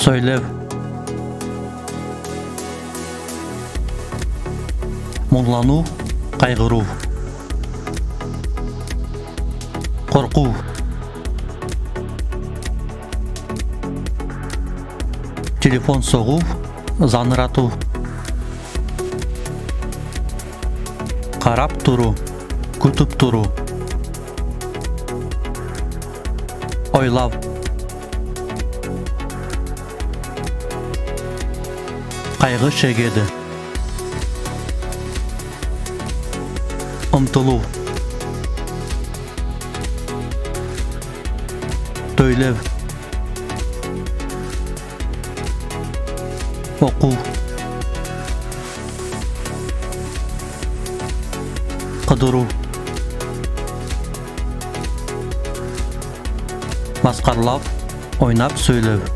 Сөйлеу. Мұңлану, қайғыру. Қорқу. Телефон соғу, заңырату. Қарап тұру, күтіп тұру. Ойлау. Қайғы шегеді. Ұмтылу. Сөйлеу. Оқу. Қыдыру. Масқарлап, ойнап сөйлеу.